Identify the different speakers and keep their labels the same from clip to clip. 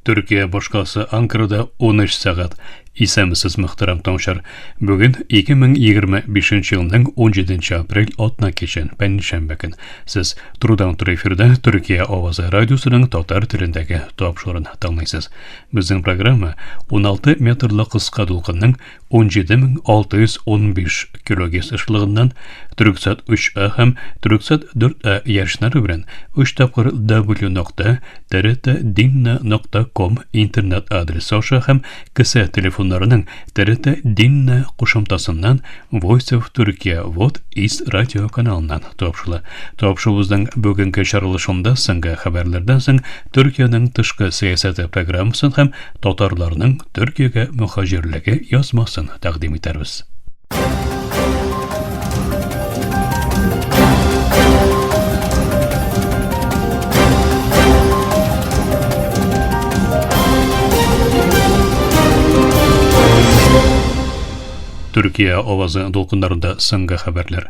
Speaker 1: Türkiye башкасы Анкарада 13 сәгать. Исәмсез мөхтәрәм таңшар. Бүген 2025 елның 17 апрель атна кичен пәншәмбе көн. Сез Трудан тур эфирдә Төркия авазы радиосының татар телендәге тапшырын тыңлыйсыз. Безнең программа 16 метрлы кыска дулкынның 17615 килогерц эшлегеннән Түрксат 3А һәм Түрксат 4А яшьләре белән 3 тапкыр w.trt.dinna.com интернет адресы аша һәм кесе телефоннарының TRT Dinna кушымтасыннан Voice of Turkey вот из радио каналыннан тапшырыла. Тапшырыбызның бүгенге чаралышында соңгы хәбәрләрдән соң Төркиянең тышкы сәясәте программасын һәм татарларның Төркиягә мөхаҗирлеге язмасын тәкъдим итәрбез. Türkiye avazı dolkınlarında соңгы хәбәрләр.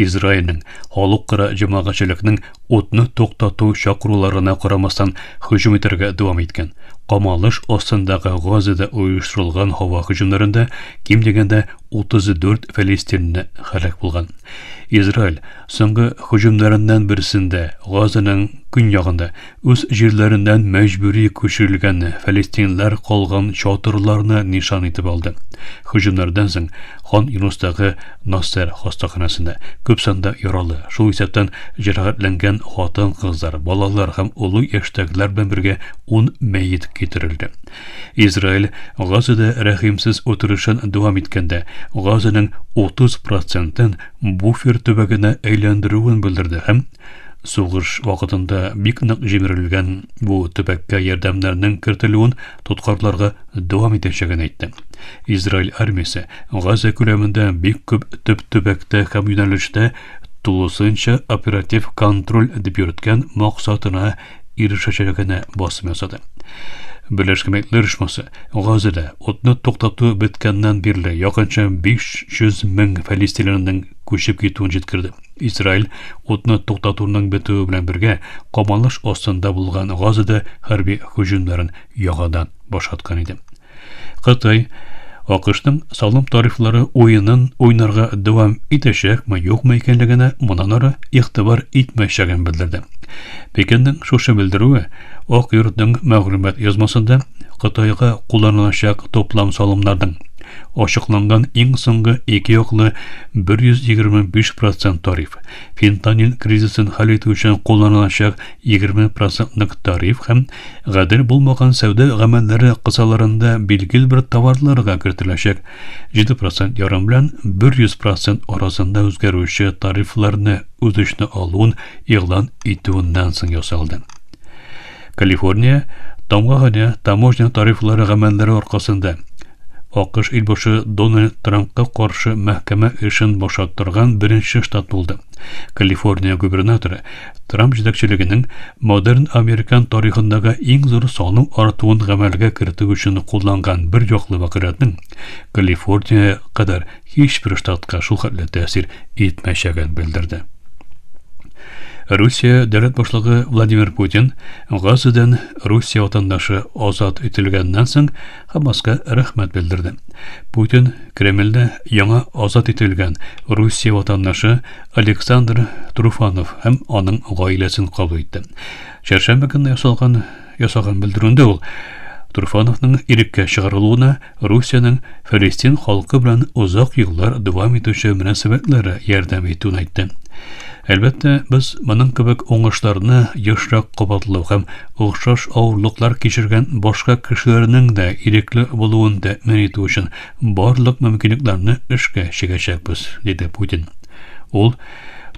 Speaker 1: Израильнең халыкара җәмәгатьчелекнең утны туктату чакыруларына карамастан һөҗүм итәргә дәвам иткән. Камалыш астындагы Газада оештырылган һава һөҗүмнәрендә ким дигәндә 34 фәлестинне һәлак булган. Израиль соңгы һөҗүмнәреннән берсендә Газаның көньягында үз җирләреннән мәҗбүри күчерелгән фәлестинләр калган чатырларны нишан итеп алды. Һөҗүмнәрдән соң Хан Юнустагы Нассер хастаханасында күп санда яралы, шул исәптән җәрәхәтләнгән хатын-кызлар, балалар һәм улы яшьтәгеләр белән бергә 10 мәйет китерелде. Израиль Газада рәхимсез утырышын дәвам иткәндә, Газаның 30%-ын буфер төбәгенә әйләндерүен белдерде һәм сугыш вакытында бик нык җимерелгән бу төбәккә ярдәмнәрнең кертелүен тоткарларга дәвам итәчәген әйтте. Израиль армиясе Газа күләмендә бик күп төбәктә һәм юнәлештә тулысынча оператив контроль дип йөрткән максатына ирешәчәгенә басым ясады. Birleşmiş Milletler Ишмасы Газада утны туктату беткәннән бирле якынча 500 мең фәлестинләрнең күчеп китүен җиткерде. Израиль утны туктатуның бетүе белән бергә камалыш астында булган Газада хәрби һөҗүмнәрен ягадан башкаткан иде. Кытай АКШның салым тарифлары уенын уйнарга дәвам итәчәкме, юкмы икәнлегенә моннан ары игътибар итмәячәген белдерде. Пекинның шушы белдерүе Ак йортның мәгълүмат язмасында Кытайга кулланылачак топлам салымнарның ачыкланган иң соңгы 2 яклы 125% тариф, фентанил кризисын хәл итү өчен кулланылачак 20%нык тариф һәм гадел булмаган сәүдә гамәлләре кысаларында билгеле бер товарларга кертеләчәк 7% ярым белән 100% арасында үзгәрүче тарифларны үз эченә алуын игълан итүеннән соң ясалды. Калифорния тамгагына таможня тарифлары гамәлләре аркасында АКШ илбашы Дональд Трампка каршы мәхкәмә эшен башкарткан беренче штат булды. Калифорния губернаторы Трамп җитәкчелегенең модерн американ тарихындагы иң зур салым артуын гамәлгә кертү өчен кулланган бер яклы вакыйганың Калифорния кадәр һичбер штатка шул хәтле тәэсир итмәячәген белдерде. Русия дәүләт башлыгы Владимир Путин Газадан Русия ватандашы азат ителгәннән соң Хамаска рәхмәт белдерде. Путин Кремльдә яңа азат ителгән Русия ватандашы Александр Труфанов һәм аның гаиләсен кабул итте. Чәршәмбе көнне ясаган белдерүендә ул Труфановның иреккә чыгарылуына Русияның Фәлестин халкы белән узак еллар дәвам итүче мөнәсәбәтләре ярдәм итүен әйтте. Әлбәттә, без моның кебек уңышларны ешрак кабатлау һәм охшаш авырлыклар кичергән башка кешеләрнең дә ирекле булуын тәэмин итү өчен барлык мөмкинлекләрне эшкә чигәчәкбез, диде Путин. Ул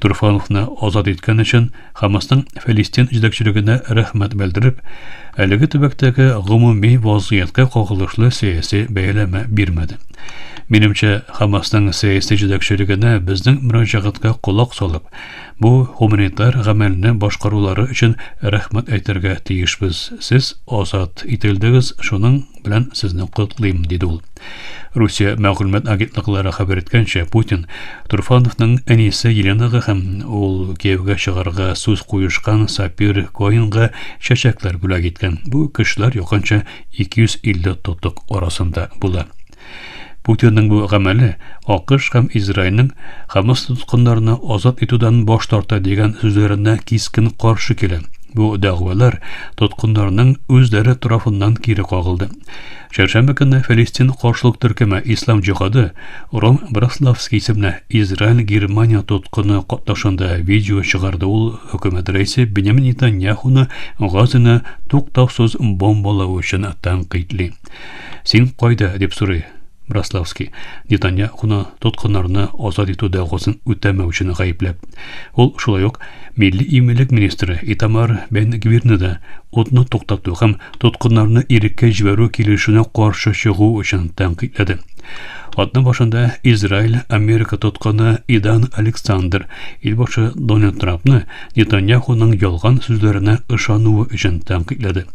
Speaker 1: Труфановны азат иткән өчен Хамасның Фәлестин җитәкчелегенә рәхмәт белдереп, әлеге төбәктәге гомуми вазгыятькә кагылышлы сәяси бәяләмә бирмәде. Минемчә, Хамасның сәяси җитәкчелегенә безнең мөрәҗәгатькә кулак салып, бу гуманитар гамәлне башкарулары өчен рәхмәт әйтергә тиешбез. Сез азат ителдегез, шуның белән сезне котлыйм, диде ул. Русия мәгълүмат агентлыклары хәбәр иткәнчә, Путин Турфановның әнисе Еленаға һәм ул Киевгә чыгарга сүз куешкан Сапир Коинга чәчәкләр бүләк иткән. Бу кешеләр якынча 250 тотык арасында була. Путинның бу гамәле АКШ һәм Израильнең Хамас тоткыннарны азат итүдән баш тарта дигән сүзләренә кискен каршы килә. Бу дәгъвалар тоткыннарның үзләре тарафыннан кире кагылды. Шәршәмбе көнне Фәлестин каршылык төркеме Ислам җиһады Ром Браславский исемле Израиль-Германия тоткыны катнашында видео чыгарды. Ул хөкүмәт рәисе Беньямин Нетаньяхуны Газаны туктаусыз бомбалау өчен тәнкыйтли. Син кайда дип сорый Браславский Нетаньяхуны тоткыннарны азат итү дәгъвасын үтәмәү өчен гаепләп. Ул шулай ук Милли иминлек министры Итамар Бен-Гвирны да отны туктату һәм тоткыннарны иреккә җибәрү килешүенә каршы чыгу өчен тәнкыйтьләде. Атның башында Израиль Америка тотканы Идан Александр илбашы Дональд Трампны Нетаньяхуның ялган сүзләренә ышануы өчен тәнкыйтьләде.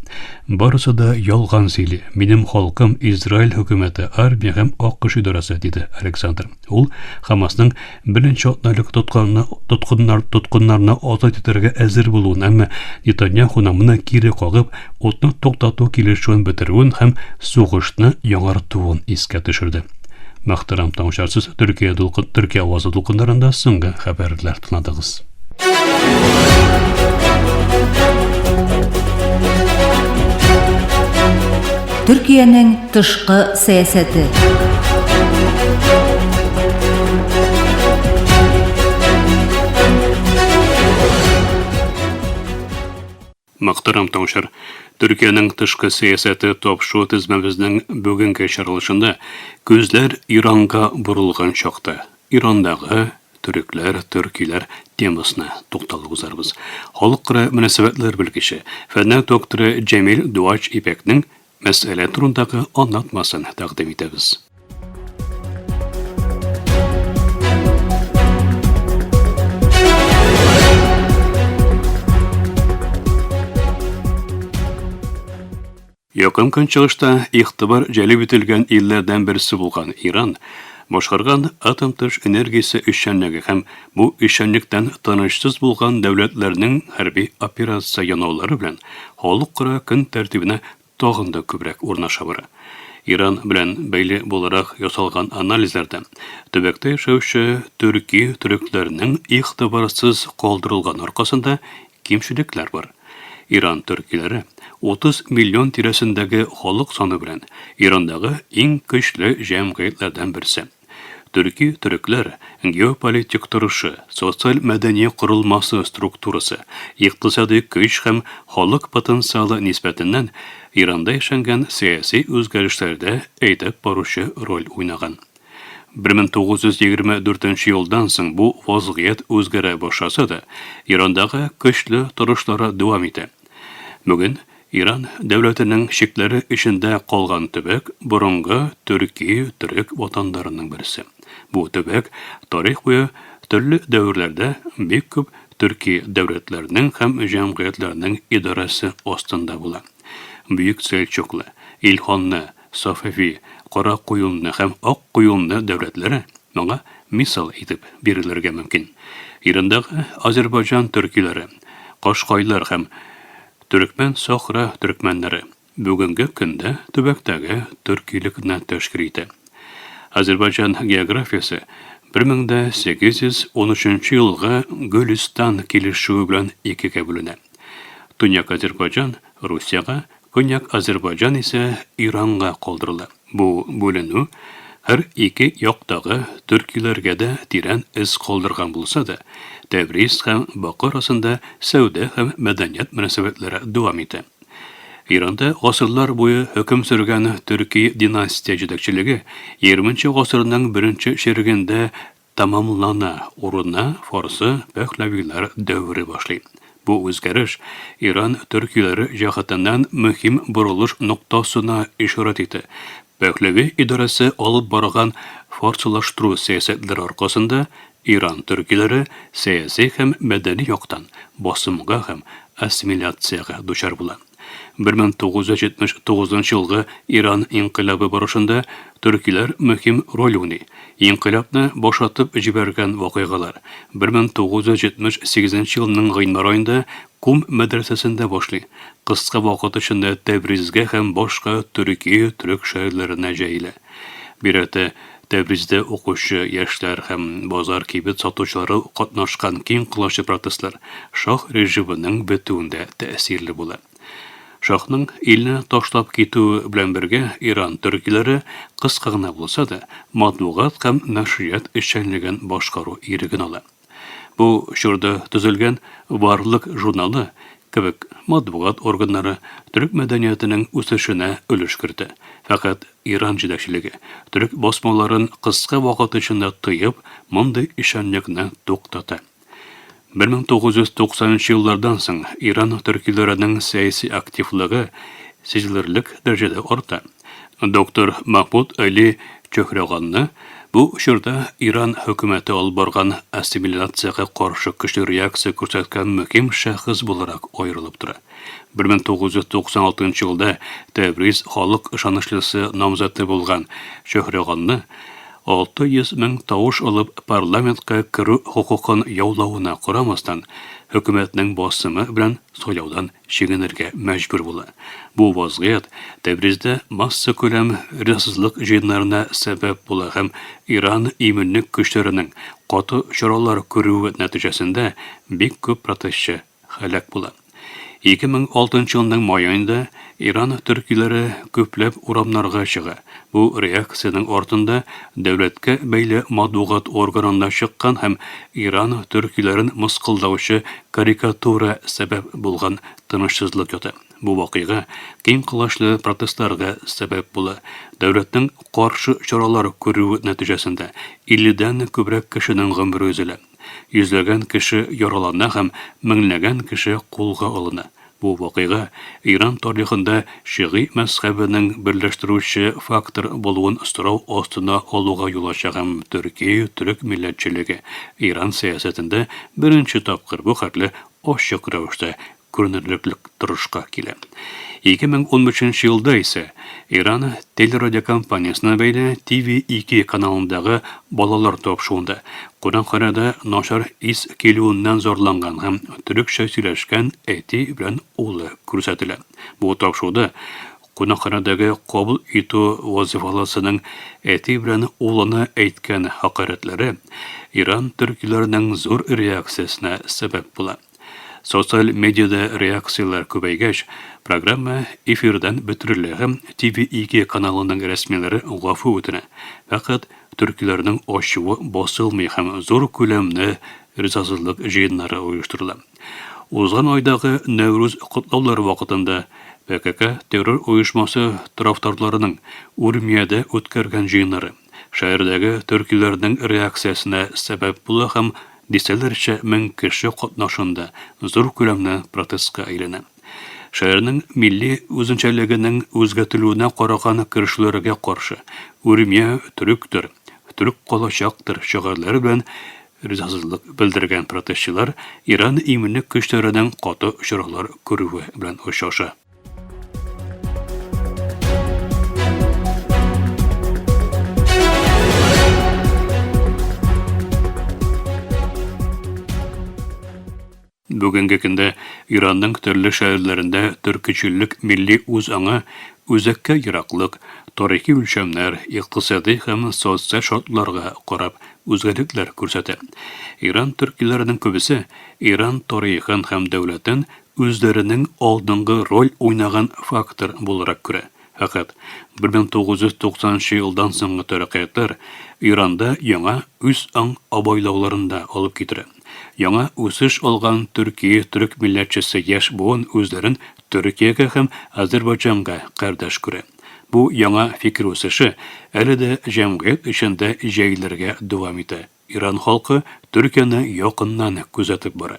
Speaker 1: Барысы да ялган сөйли. Минем халкым Израиль хөкүмәте, армия һәм АКШ идарәсе, диде Александр. Ул Хамасның беренче атналык тоткыннарны азат итәргә әзер булуын, әмма Нетаньяхуның моны кире кагып, отны туктату килешүен бетерүен һәм сугышны яңартуын искә төшерде. Мәхтәрәм таңшарсыз Төркия авазы дулкындарында соңгы хәбәрләр тыңладыгыз.
Speaker 2: Төркиянең тышкы сәясәте.
Speaker 1: Мәхтәрәм таңшар Төркиянең тышкы сәясәте тапшу тезмәбезнең бүгенге чаралышында күзләр Иранга бурылган чакта. Ирандагы төркиләр темасына тукталып узарбыз. Халыкара мөнәсәбәтләр белгече, фәннәр докторы Җәмил Дуач Ипәкнең мәсьәлә турындагы аңлатмасын тәкъдим итәбез. Якын көнчыгышта игътибар җәлеп ителгән илләрдән берсе булган Иран башкарган атом тыш энергиясе эшчәнлеге һәм бу эшчәнлектән тынычсыз булган дәүләтләрнең хәрби операция янаулары белән халыкара көн тәртибенә тагын да күбрәк урнаша бара. Иран белән бәйле буларак ясалган анализларда төбәктә яшәүче төрекләрнең игътибарсыз калдырылган аркасында кимчелекләр бар. Иран төркиләре 30 миллион тирәсендәге халык саны белән Ирандагы иң көчле җәмгыятьләрдән берсе. Төрекләр геополитик торышы, социаль-мәдәни корылмасы структурасы, икътисади көч һәм халык потенциалы нисбәтеннән Иранда яшәнгән сәяси үзгәрешләрдә әйтеп баручы роль уйнаган. 1924 елдан соң бу вазгыять үзгәрә башласа да, Ирандагы көчле торышлары дәвам итә. Бүген Иран дәүләтенең шикләре эчендә калган төбәк борынгы төрек ватандарының берсе. Бу төбәк тарих буе төрле дәврләрдә бик күп төрки дәүләтләренең һәм җәмгыятьләренең идарәсе астында була. Бөек Сельчуклы, Илханны, Сафави, Кара Куюлны һәм Ак Куюлны дәүләтләре моңа мисал итеп бирелергә мөмкин. Ирандагы Азербайҗан төркиләре, Кашкайлар һәм Төркмән Сахра төркмәннәре бүгенге көндә төбәктәге төркилекне тәшкил итә. Азербайҗан географиясе 1813 елга Гөлистан килешүе белән икегә бүленә. Төньяк Азербайҗан Русияга, Көньяк Азербайҗан исә Иранга калдырыла. Бу бүленү һәр ике яктагы төркиләргә дә тирән эз калдырган булса да, Тәбриз һәм Баку арасында сәүдә һәм мәдәният мөнәсәбәтләре дәвам итә. Иранда гасырлар буе хөкем сөргән төрки династия җитәкчелеге 20-нче гасырның беренче шәрегендә тамамлана, урынына фарсы Пәһләвиләр дәвре башлый. Бу үзгәреш Иран төркиләре җәһәтеннән мөһим бурылыш ноктасына ишарат итә. Пәһләви идарәсе алып барган фарсылаштыру сәясәтләре аркасында Иран төркиләре сәяси һәм мәдәни яктан басымга һәм ассимиляциягә дучар була. 1979 жылғы Иран инқилабы барышында түркилер мөһим роль уйный. Инқилабны башатып җибәргән вакыйгалар 1978 елның гыйнвар аенда Кум мәдрәсәсендә башлый. Кыска вакыт эчендә Тәбризгә һәм башка төрек шәһәрләренә җәелә. Бирәтә Тәбриздә укучы яшьләр һәм базар кибет сатучылары катнашкан киң кылачлы протестлар шах режимының бетүендә тәэсирле була. Шахның илне ташлап китүе белән бергә Иран төркиләре кыска гына булса да матбугат һәм нәшрият эшчәнлеген башкару иреген ала. Бу шурда төзелгән барлык журналы кебек матбугат органнары төрек мәдәниятенең үсешенә өлеш кертә. Фақат Иран җитәкчелеге төрек басмаларын кыска вакыт эчендә тыеп, мондый ишанлекне туктата. 1990 еллардан соң Иран төркиләренең сәяси активлыгы сизелерлек дәрәҗәдә арта. Доктор Махмуд Али Чөхрәганны бу шурда Иран хөкүмәте алып барган ассимиляциягә каршы көчле реакция күрсәткән мөһим шәхес буларак аерылып тора. 1996 елда Тәбриз халык ышанычлысы намзаты булган Чөхрәганны 600 мең тавыш алып парламентка керү хукукын яулауына карамастан хөкүмәтнең басымы белән сайлаудан чигенергә мәҗбүр була. Бу вазгыять Тәбриздә масса күләм ризасызлык җыеннарына сәбәп була һәм Иран иминлек көчләренең каты чаралар күрүе нәтиҗәсендә бик күп протестчы һәлак була. 2006 елның май аенда Иран төркиләре күпләп урамнарга чыга. Бу реакциянең артында дәүләткә бәйле матбугат органында чыккан һәм Иран төркиләрен мыскылдаучы карикатура сәбәп булган тынычсызлык ята. Бу вакыйга киң кылачлы протестларга сәбәп була. Дәүләтнең каршы чаралар күрүе нәтиҗәсендә 50дән күбрәк кешенең гомере өзелә. Йөзләгән кеше яралана һәм меңләгән кеше кулга алына. Бу вакыйга Иран тарихында шиғи мәзһәбенең берләштерүче фактор булуын сорау астына алуга юл ача һәм төрек милләтчелеге Иран сәясәтендә беренче тапкыр бу хәтле ачык рәвештә күренерлек торышка килә. 2013 елда исә Иран телерадиокомпаниясына бәйле TV2 каналындагы балалар тапшыруында Кунакханәдә начар ис килүеннән зарланган һәм төрекчә сөйләшкән әти белән улы күрсәтелә. Бу тапшыруда Кунакханәдәге кабул итү вазифалысының әти белән улына әйткән хакыйрәтләре Иран төркиләренең зур реакциясенә сәбәп була. Социаль медиада реакциялар күбәйгәч, программа эфирдан бөтерелә һәм TV2 каналының рәсмиләре гафу үтенә. Фақат төркиләрнең ачуы басылмый һәм зур күләмле ризасызлык җыеннары оештырыла. Узган айдагы Нәүрүз котлаулары вакытында ПКК террор оешмасы тарафдарларының Урмиядә үткәргән җыеннары шәһәрдәге төркиләрнең реакциясенә сәбәп була һәм дисәләрчә 1000 кеше катнашында зур күләмле протестка әйләнә. Шәһәрнең милли үзенчәлегенең үзгәртелүенә караган керешләргә каршы Урмия төректер, төрек калачактыр шәһәрләре белән ризасызлык белдергән протестчылар Иран иминлек көчләренең каты чаралар күрүе белән ошаша. Бүгенге көндә Иранның төрле шәһәрләрендә төркичеллек милли үзаңы үзәккә ераклык, тарихи үлчәмнәр, икътисади һәм социаль шартларга карап үзгәрекләр күрсәтә. Иран төркиләренең күбесе Иран тарихын һәм дәүләтен үзләренең алдынгы роль уйнаган фактор буларак күрә. Фақат 1990 елдан соңгы тәрәккыятлар Иранда яңа үз аң абайлауларында алып китерә. Яңа үсеш алган төрек милләтчесе яшь буын үзләрен Төркиягә һәм Азәрбайҗанга кардәш күрә. Бу яңа фикер үсеше әле дә җәмгыять эчендә җәйләргә дәвам итә. Иран халкы Төркияне якыннан күзәтеп бара.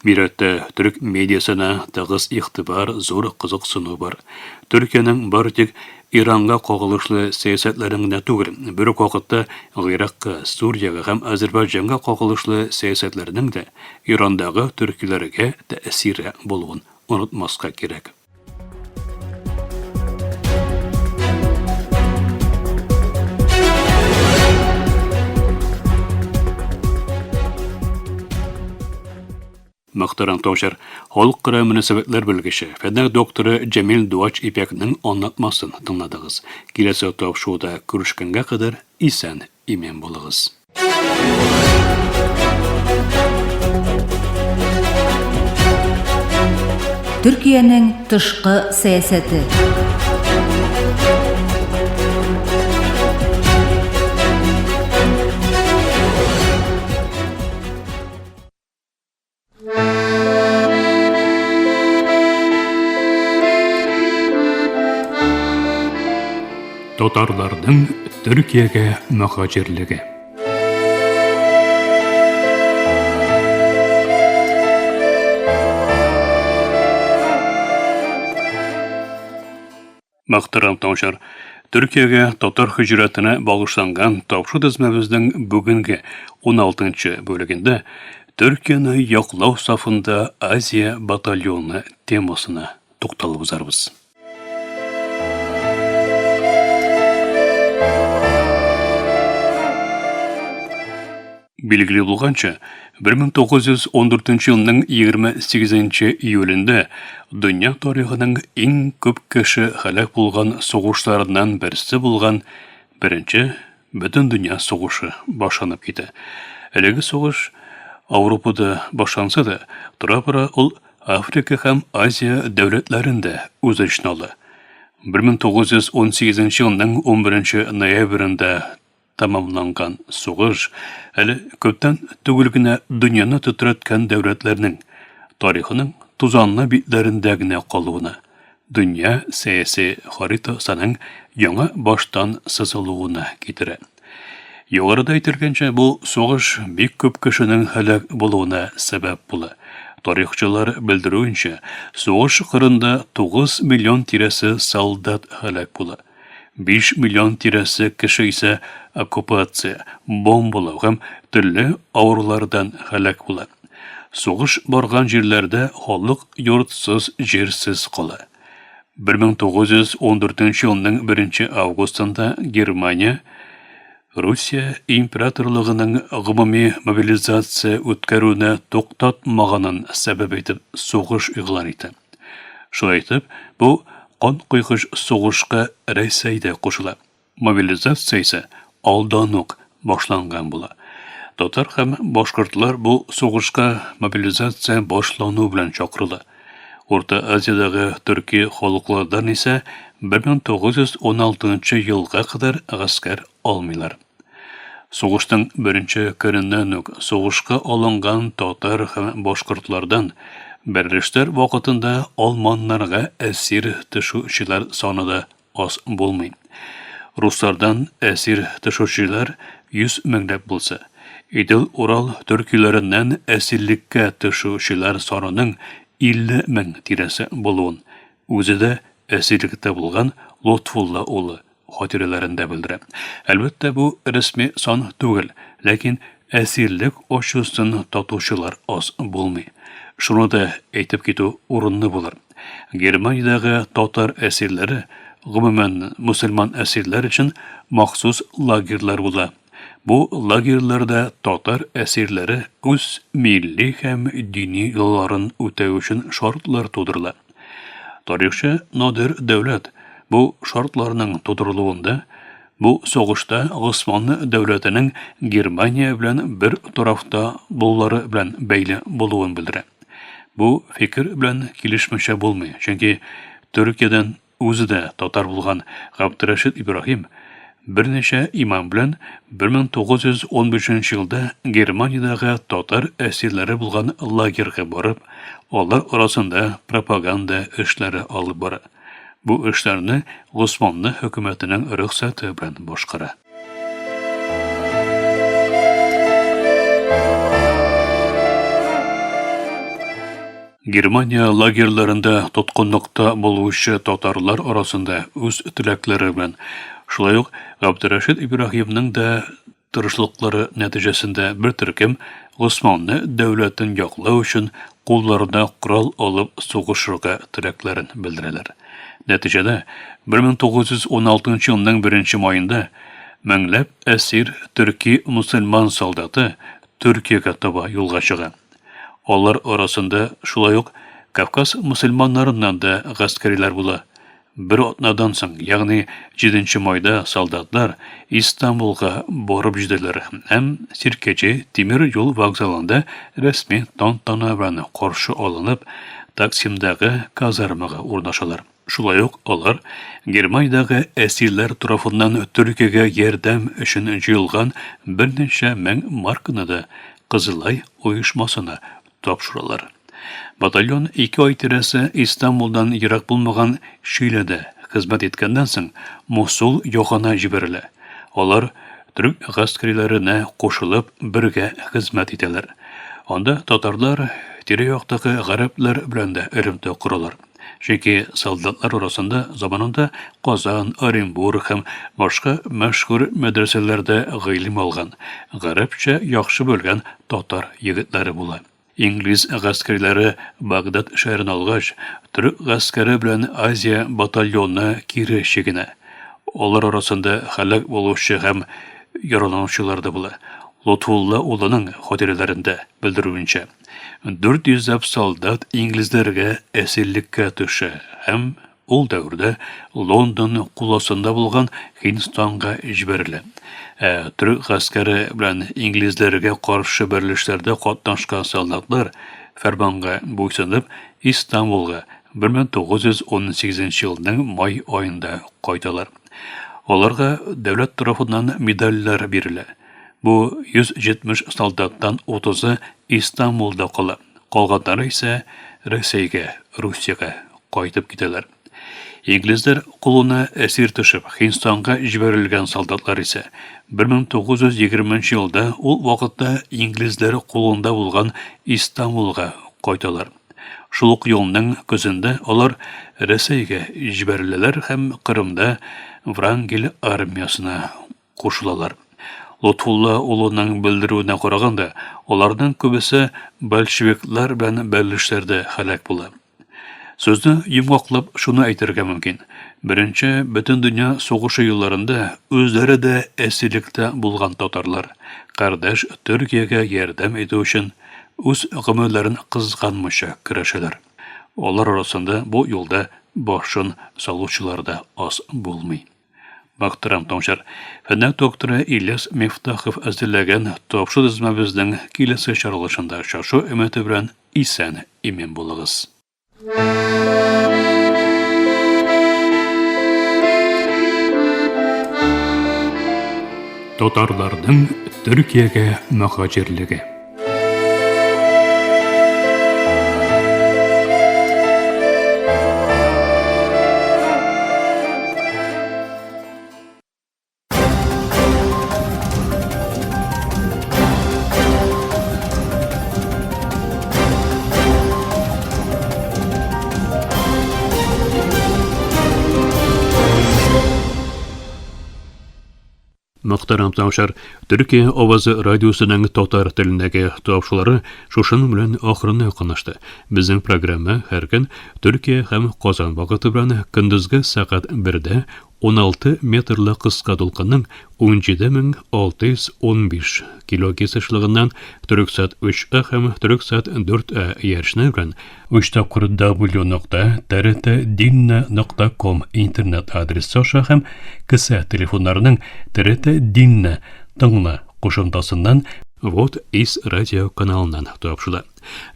Speaker 1: Мирәттә төрек медиасына тагыз игътибар, зур кызыксыну бар. Төркиянең бары тик Иранга кагылышлы сәясәтләрен генә түгел, бер үк вакытта Иракка, Суриягә һәм Азәрбайҗанга кагылышлы сәясәтләрнең дә Ирандагы төркиләргә тәэсире булуын онытмаска кирәк. Muhtaram Toşar, Halkara Münasebetler Bölgesi, Fedner Doktoru Cemil Duaç İpek'nin anlatmasını tınladığız. Kilesi topşuda görüşkenge kadar isen imen bulağız.
Speaker 2: Türkiye'nin tышкы siyaseti.
Speaker 1: Tatarlarning Türkiye'ge muhacirligi. Muhtaram Toşar, Türkiye'ge Tatar hicretine bağışlangan topşu dizmemizдің bugünkü 16. bölümünde Türkiye'ni yoklav safında Aziya batalyonu temasına to'xtalib o'zarmiz. Belgili bo'lgancha 1914 yılının 28 iyulinde dünya tarixinin eng ko'p kishi halak bo'lgan so'g'ishlardan birisi bo'lgan birinchi butun dunyo so'g'ishi boshlanib ketdi. Haligi so'g'ish Avropada boshlansa da, tura-bira ul Afrika ham Aziya davlatlarida o'z ishini oldi. 1918 yılının 11 noyabrında tamamlangan so'g'ish hali ko'pdan tugilgina dunyoni titratgan davlatlarning tarixining tuzanlı bitlarindagina qoluvini, dunyo siyosiy xaritasining yangi boshdan siziluwini keltiradi. Yuqorida aytilgancha bu so'g'ish bek ko'p kishining halak bo'luwina sabab bo'ldi. Tarixchilar bildiruincha, so'g'ish qirında 9 million tirasi soldat halak bo'ldi. 5 million tirasi kishi ise okkupatsiya, bombalar ham turli avrulardan halak bo'ladi. So'g'ish borgan yerlarda xalq yurtsiz, jersiz qoladi. 1914 yılının 1 avgustunda Germaniya Rusiya imperatorluğunun umumiy mobilizatsiya o'tkazuvini to'xtatmaganын sabab etib so'g'ish e'lon etdi. Shunday etib, bu qon quyqish so'g'ishga Rossiyada qo'shiladi. Mobilizatsiya esa oldanoq boshlangan bo'ladi. Tatar ham boshqurtlar bu so'g'ishga mobilizatsiya boshlanuvi bilan chaqirildi. O'rta Aziyadagi Turkiy xalqlardan esa 1916 yilga qadar askar olmaylar. So'g'ishning birinchi kunidan so'g'ishga olingan Tatar ham boshqurtlardan birlashlar vaqtida Almanlarga asir tashuvchilar sonida oz bo'lmaydi. Ruslardan asir tashuvchilar 100 minglab bo'lsa, Idil Ural Türkilerinden asirlikka tashuvchilar sonining 50 ming tirasi bo'lgan. O'zi de asirlikda bo'lgan Lutfulla o'g'li xotiralarida bildiradi. Albatta bu rasmiy son tug'il, lekin asirlik oshusin totuvchilar oz bo'lmaydi. Shuni da aytib ketuv o'rinli bo'lar. Germaniyadagi Tatar asirlari umuman musulmon asirlar uchun maxsus lagerlar bo'ladi. Bu lagerlarda Tatar asirlari o'z milliy ham diniy yo'llarini o'tash uchun shartlar tug'diriladi. Tarixchi Nodir Davlat bu shartlarning tug'diriluvida bu so'g'ishda Osmanlı davlatining Germaniya bilan bir tarafda bo'llari bilan bayli bo'luvini bildiradi. Bu fikr bilan kelishmasha bo'lmaydi, chunki Turkiyadan o'zida Tatar bo'lgan Abdurashid Ibrohim bir necha imom bilan 1915 yilda Germaniyadagi Tatar asirlari bo'lgan lagerga borib, ular orasida propaganda ishlari olib boradi. Bu ishlarni Osmanlı hukumatining ruxsati bilan boshqaradi. Germaniya lagerlarında tutqunlikda bo'luvchi Tatarlar orasida o'z tilaklari bilan shulay uq Abdurashid Ibrohimning da tirishliklari natijasida bir turkum Osmanlı davlatini yoqlash uchun qo'llarida qurol olib so'g'ishga tilaklarini bildiradilar. Natijada 1916 yılının 1 mayında minglab asir Türkiy musulmon soldati Turkiyaga to'g'ri yo'lga chiqqan. Алар арасында шулай ук Кавказ мусульманнарыннан да гаскәриләр була. Bir атнадан соң, ягъни 7 майда солдатлар Истанбулга барып җиделәр һәм Сиркече тимер юл вокзалында рәсми тантана белән каршы алынып, Таксимдагы казармага урнашалар. Шулай ук алар Германиядагы әсирләр тарафыннан Төркиягә ярдәм өчен җыелган берничә мең марканы да Кызылай оешмасына тапшыралар. Батальон 2 ай тирәсе Истанбулдан ерак булмаган Шиләдә хезмәт иткәннән соң Мусул ягына җибәрелә. Алар түрк гаскәрләренә кушылып бергә хезмәт итәләр. Анда татарлар, тирә-яктагы гарәпләр белән дә элемтә коралар. Чөнки солдатлар арасында заманында Казан, Оренбург һәм башка мәшһүр мәдрәсәләрдә гыйлем алган, гарәпчә яхшы белгән татар егетләре була. Инглиз гаскәрләре Багдад шәһәрен алгач, түрк гаскәре белән Азия батальоны кире чигенә. Алар арасында һәлак булучы һәм яраланучылар да була. Лотфулла улының хатирәләрендә белдерүенчә, 400 солдат инглизләргә әсирлеккә төшә һәм ул дәврдә Лондон куласында булган Һиндстанга җибәрелә. Түрк гаскәре белән инглизләргә каршы берлешләрдә катнашкан солдатлар фәрманга буйсынып Истанбулга 1918 елның май аенда кайталар. Аларга дәүләт тарафыннан медальләр бирелә. Бу 170 солдаттан 30-ы Истанбулда кала. Калганнары исә Рәсәйгә, Русиягә кайтып китәләр. Инглизләр кулына әсир төшеп, Һиндстанга җибәрелгән солдатлар исә 1920 елда ул вакытта инглизләр кулында булган Истанбулга кайталар. Шул ук елның көзендә алар Рәсәйгә җибәреләләр һәм Кырымда Врангель армиясына кушылалар. Лотфулла улының белдерүенә караганда, аларның күбесе большевиклар белән берлешләрдә һәлак була. Сүзне йомгаклап шуны әйтергә мөмкин. Беренче бөтен дөнья сугышы елларында үзләре дә әсирлектә булган татарлар, кардәш Төркиягә ярдәм итү өчен үз гомерләрен кызганмыйча көрәшәләр. Алар арасында бу юлда башын салучылар да аз булмый. Бактырам таңшар, фәннәк докторы Ильяс Мифтахов әзерләгән тапшыр дизмәбезнең киләсе чаралышында шашу өмете белән исән имен булыгыз. Татарларның Төркиягә мөхаҗирлеге. Мөхтәрәм таңшар, Төркия авазы радиосының татар телендәге тапшырулары шушының белән ахырына якынлашты. Безнең программа һәр көн Төркия һәм Казан вакыты белән көндезге сәгать 1дә 16 метрлы кыска дулкынның 17615 килогерц-лыгыннан Төрксат 3А һәм Төрксат 4А ярышны белән www.trt-dinna.com интернет адресы аша һәм кесә телефоннарының TRT-Dinna тыңла кушымтасыннан Вот из радио каналынан тапшыла.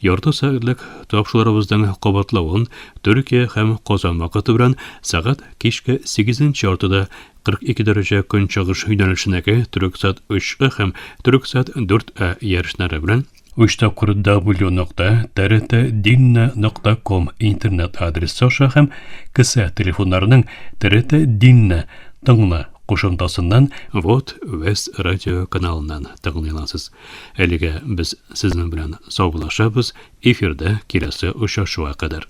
Speaker 1: Ярты сәгатьлек тапшыруларыбызның кабатлавын Төркия һәм Казан вакыты белән сәгать кичке 8нче яртыда 42 дәрәҗә көнчыгыш юнәлешендәге Төрксат 3А һәм Төрксат 4А ярышлары белән www.trt-dinna.com интернет адресы аша һәм кесә телефоннарының TRT-Dinna тыңла кушымтасыннан Вот Вест радио каналынан тыңлыйларсыз. Әлегә без сезнең белән саубуллашабыз. Эфирдә киләсе очрашуга кадәр.